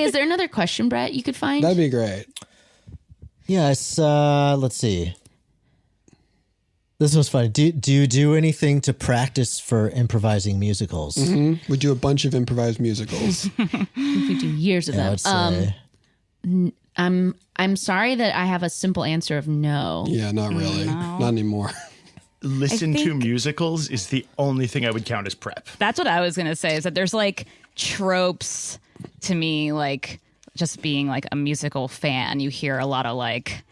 is there another question, Brett, you could find? That'd be great. Yes. Let's see. This was funny. Do you do anything to practice for improvising musicals? Mm-hmm. We do a bunch of improvised musicals. We do years of them. I would say. I'm sorry that I have a simple answer of no. Yeah, not really. No. Not anymore. Listen to musicals is the only thing I would count as prep. That's what I was going to say, is that there's like tropes to me, like just being like a musical fan. You hear a lot of like,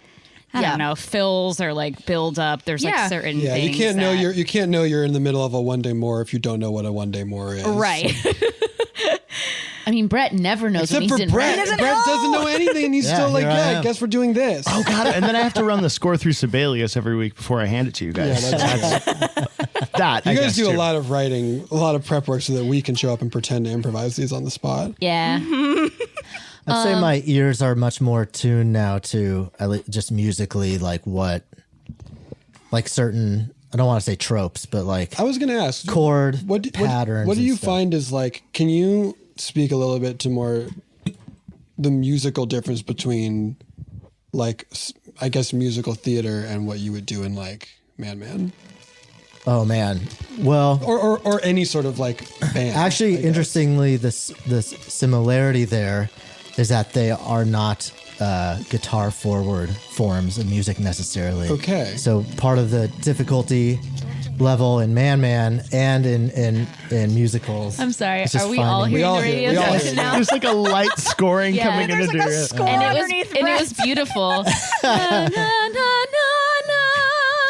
I don't know, fills or like build up. There's like certain Yeah, things you can't know you're in the middle of a one day more if you don't know what a one day more is. Right. I mean, Brett never knows Except when for he's in Brett. Rent. Brett doesn't know anything, and he's Yeah, still like, here I I am. guess we're doing this. Oh god! And then I have to run the score through Sibelius every week before I hand it to you guys. Yeah, that's That You I guys guess, do a too. lot of writing, a lot of prep work, so that we can show up and pretend to improvise these on the spot. Yeah. I'd say my ears are much more tuned now to just musically, like certain. I don't want to say tropes, but like I was going to ask chord What patterns. do and you stuff. find is like? Can you speak a little bit to more the musical difference between, like, I guess musical theater and what you would do in like Man? Oh man. Well, Or any sort of like band. actually, I guess. interestingly, this similarity there is that they are not guitar forward forms of music necessarily. Okay. So part of the difficulty level in Man and in musicals. I'm sorry. is just Are we all finding- hearing all the hear- radio we all station hear. now? There's like a light scoring Yeah. coming There's into like a your score And underneath it Brett. was beautiful. Na, na, na, na.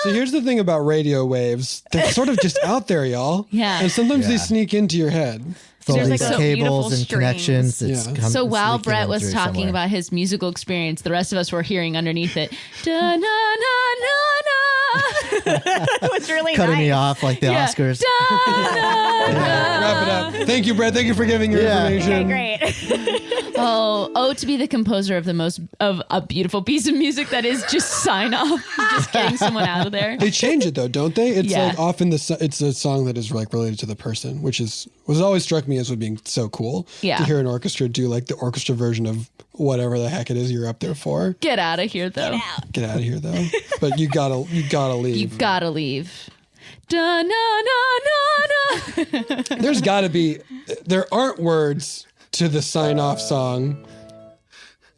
So here's the thing about radio waves. They're sort of just out there, y'all. Yeah. And sometimes they Yeah. sneak into your head. with all There's, these like, so beautiful cables and strings. connections. It's Yeah. So while it's Brett leaking was through talking somewhere. about his musical experience, the rest of us were hearing underneath it. Da, na, na, na, na. It was really cutting me nice. off like the Yeah. Oscars. Da, na, na. Wrap it up. Thank you, Brett. Thank you for giving your Yeah. information. Okay, great. Oh, to be the composer of a beautiful piece of music that is just sign off, just getting someone out of there. They change it though, don't they? It's Yeah. like often it's a song that is like related to the person, which was always struck me as being so cool. Yeah. To hear an orchestra do like the orchestra version of whatever the heck it is you're up there for. Get out of here, though. Get out of here though. But you gotta leave. You gotta leave. Da, na, na, na, na. There's gotta be. There aren't words to the sign off song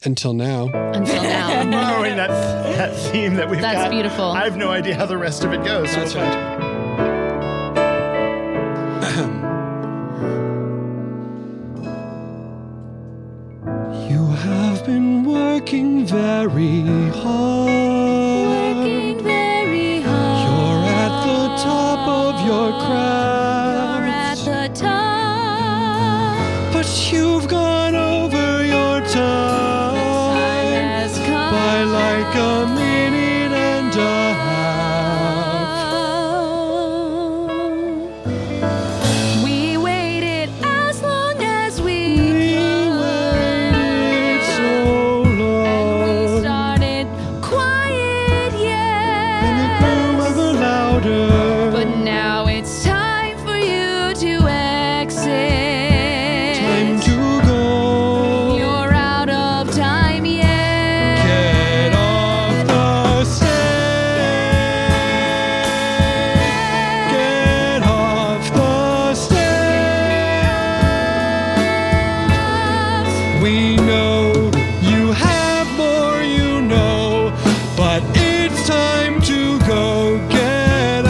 until now. Until now. borrowing that theme that we've got. That's beautiful. I have no idea how the rest of it goes. So That's we'll find right. You have been working very hard. Working very hard. You're at the top of your craft. You're at the top. But you've gone over your time Time has come. by like a minute and a half. We waited as long as we waited could. so We long, started quiet, and it yeah. grew ever louder. But now it's time for you to exit. Time to go. You're out of time, yeah. Get off the stage. Get off the stage. We know you have more, you know, but it's time to go. Get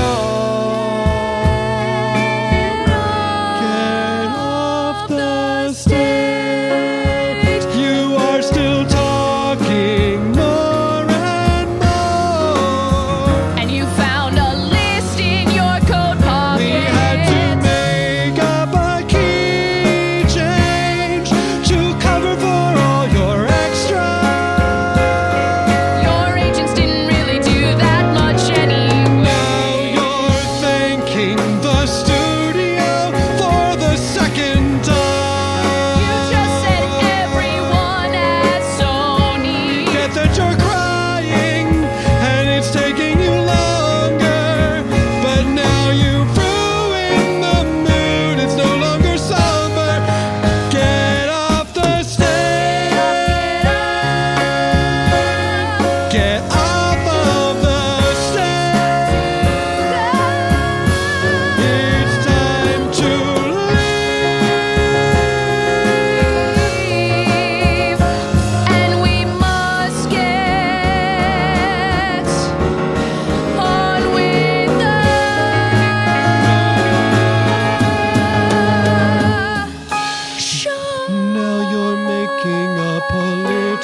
off the stage. You are still talking more and more. And you found a list in your coat pocket. We had to make up a key change to cover for all your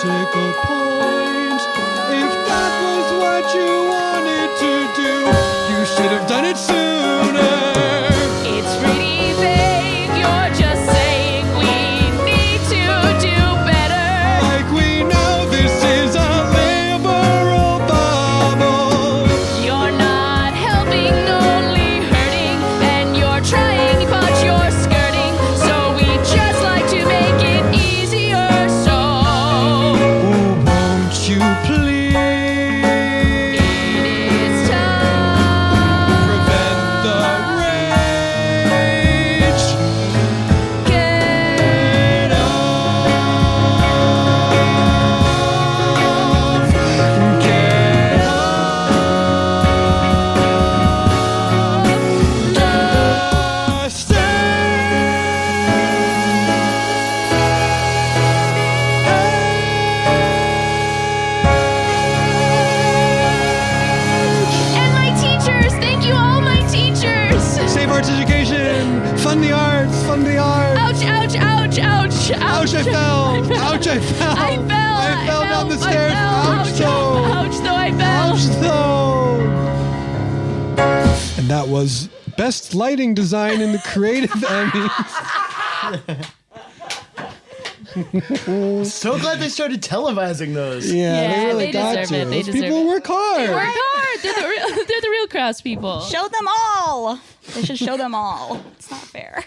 critical point. If that was what you wanted to do, you should have done it sooner. It's pretty vague. You're just saying we need to do better. Like we know this is a liberal bubble. You're not helping, only hurting, and you're trying, but you're skirting. So we just like to make it easier. So Won't you please it is time. prevent the rage? Get Get off. Get off the And my teachers, thank you, all my teachers. Save arts education. Fund the arts. Fund the arts. Ouch, ouch, ouch, ouch, ouch. Ouch! I fell. Ouch! I fell. I fell. I fell down the I stairs. fell. Ouch! Ouch, though. ouch, though I fell. Ouch! Though. And that was best lighting design in the creative Emmys. So glad they started televising those. Yeah, they Yeah, really they got deserve to. it. They Those deserve people it. work hard. Work hard. They're the real crafts people. Show them all. They should show them all. It's not fair.